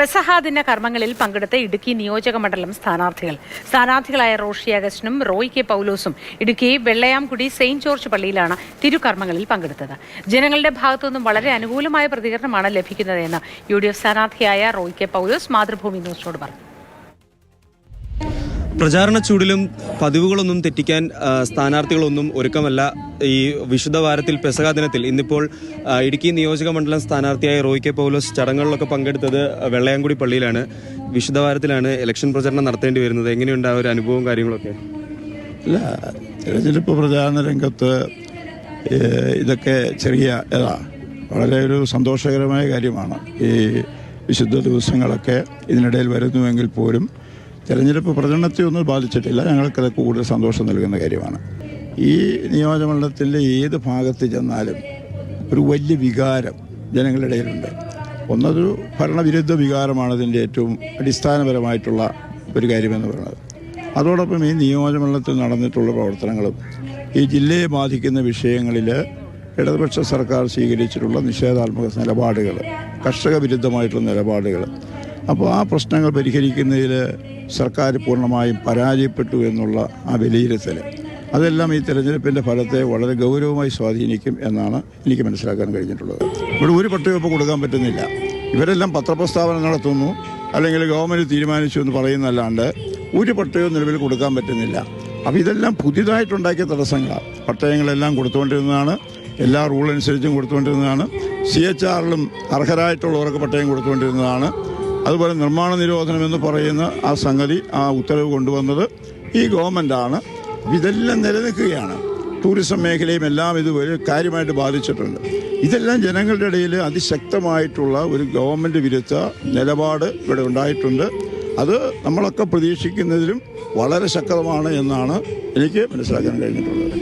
പെസഹ ദിന കർമ്മങ്ങളിൽ പങ്കെടുത്ത ഇടുക്കി നിയോജക മണ്ഡലം സ്ഥാനാർത്ഥികളായ റോഷി അഗസ്റ്റിനും റോയ് കെ പൗലോസും ഇടുക്കി വെള്ളയാംകുടി സെയിന്റ് ജോർജ് പള്ളിയിലാണ് തിരുകർമ്മങ്ങളിൽ പങ്കെടുത്തത്. ജനങ്ങളുടെ ഭാഗത്തുനിന്നും വളരെ അനുകൂലമായ പ്രതികരണമാണ് ലഭിക്കുന്നതെന്ന് UDF സ്ഥാനാർത്ഥിയായ റോയ് കെ പൗലോസ് മാതൃഭൂമി ന്യൂസിനോട് പറഞ്ഞു. പ്രചാരണ ചൂടിലും പതിവുകളൊന്നും തെറ്റിക്കാൻ സ്ഥാനാർത്ഥികളൊന്നും ഒരുക്കമല്ല. ഈ വിശുദ്ധ വാരത്തിൽ പെസഹ ദിനത്തിൽ ഇന്നിപ്പോൾ ഇടുക്കി നിയോജക മണ്ഡലം സ്ഥാനാർത്ഥിയായ റോയ് കെ പൗലോസ് ചടങ്ങുകളിലൊക്കെ പങ്കെടുത്തത് വെള്ളയാംകുടി പള്ളിയിലാണ്. വിശുദ്ധ വാരത്തിലാണ് ഇലക്ഷൻ പ്രചരണം നടത്തേണ്ടി വരുന്നത്. എങ്ങനെയുണ്ട് ആ ഒരു അനുഭവവും കാര്യങ്ങളൊക്കെ? അല്ല, തെരഞ്ഞെടുപ്പ് പ്രചാരണ രംഗത്ത് ഇതൊക്കെ വളരെ ഒരു സന്തോഷകരമായ കാര്യമാണ്. ഈ വിശുദ്ധ ദിവസങ്ങളൊക്കെ ഇതിനിടയിൽ വരുന്നുവെങ്കിൽ പോലും തെരഞ്ഞെടുപ്പ് പ്രചരണത്തെ ഒന്നും ബാധിച്ചിട്ടില്ല. ഞങ്ങൾക്കത് കൂടുതൽ സന്തോഷം നൽകുന്ന കാര്യമാണ്. ഈ നിയോജകമണ്ഡലത്തിൻ്റെ ഏത് ഭാഗത്ത് ചെന്നാലും ഒരു വലിയ വികാരം ജനങ്ങളുടെ ഇടയിലുണ്ട്. ഒന്നൊരു ഭരണവിരുദ്ധ വികാരമാണ് ഇതിൻ്റെ ഏറ്റവും അടിസ്ഥാനപരമായിട്ടുള്ള ഒരു കാര്യമെന്ന് പറയുന്നത്. അതോടൊപ്പം ഈ നിയോജകമണ്ഡലത്തിൽ നടന്നിട്ടുള്ള പ്രവർത്തനങ്ങളും ഈ ജില്ലയെ ബാധിക്കുന്ന വിഷയങ്ങളിൽ ഇടതുപക്ഷ സർക്കാർ സ്വീകരിച്ചിട്ടുള്ള നിഷേധാത്മക നിലപാടുകൾ, കർഷക വിരുദ്ധമായിട്ടുള്ള നിലപാടുകൾ, അപ്പോൾ ആ പ്രശ്നങ്ങൾ പരിഹരിക്കുന്നതിൽ സർക്കാർ പൂർണ്ണമായും പരാജയപ്പെട്ടു എന്നുള്ള ആ വിലയിരുത്തൽ, അതെല്ലാം ഈ തെരഞ്ഞെടുപ്പിൻ്റെ ഫലത്തെ വളരെ ഗൗരവമായി സ്വാധീനിക്കും എന്നാണ് എനിക്ക് മനസ്സിലാക്കാൻ കഴിഞ്ഞിട്ടുള്ളത്. ഇവിടെ ഒരു പട്ടയവും കൊടുക്കാൻ പറ്റുന്നില്ല. ഇവരെല്ലാം പത്രപ്രസ്താവന നടത്തുന്നു, അല്ലെങ്കിൽ ഗവൺമെൻറ് തീരുമാനിച്ചു എന്ന് പറയുന്നതല്ലാണ്ട് ഒരു പട്ടയവും നിലവിൽ കൊടുക്കാൻ പറ്റുന്നില്ല. അപ്പോൾ ഇതെല്ലാം പുതിയതായിട്ടുണ്ടാക്കിയ തടസ്സങ്ങളാണ്. പട്ടയങ്ങളെല്ലാം കൊടുത്തുകൊണ്ടിരുന്നതാണ്, എല്ലാ റൂൾ അനുസരിച്ചും കൊടുത്തുകൊണ്ടിരുന്നതാണ്. CHRലും അർഹരായിട്ടുള്ളവർക്ക് പട്ടയം കൊടുത്തുകൊണ്ടിരുന്നതാണ്. അതുപോലെ നിർമ്മാണ നിരോധനം എന്ന് പറയുന്ന ആ സംഗതി, ആ ഉത്തരവ് കൊണ്ടുവന്നത് ഈ ഗവൺമെൻറ്റാണ്. ഇതെല്ലാം നിലനിൽക്കുകയാണ്. ടൂറിസം മേഖലയും എല്ലാം ഇത് കാര്യമായിട്ട് ബാധിച്ചിട്ടുണ്ട്. ഇതെല്ലാം ജനങ്ങളുടെ ഇടയിൽ അതിശക്തമായിട്ടുള്ള ഒരു ഗവൺമെൻറ് വിരുദ്ധ നിലപാട് ഇവിടെ ഉണ്ടായിട്ടുണ്ട്. അത് നമ്മളൊക്കെ പ്രതീക്ഷിക്കുന്നതിലും വളരെ ശക്തമാണ് എന്നാണ് എനിക്ക് മനസ്സിലാക്കാൻ കഴിഞ്ഞിട്ടുള്ളത്.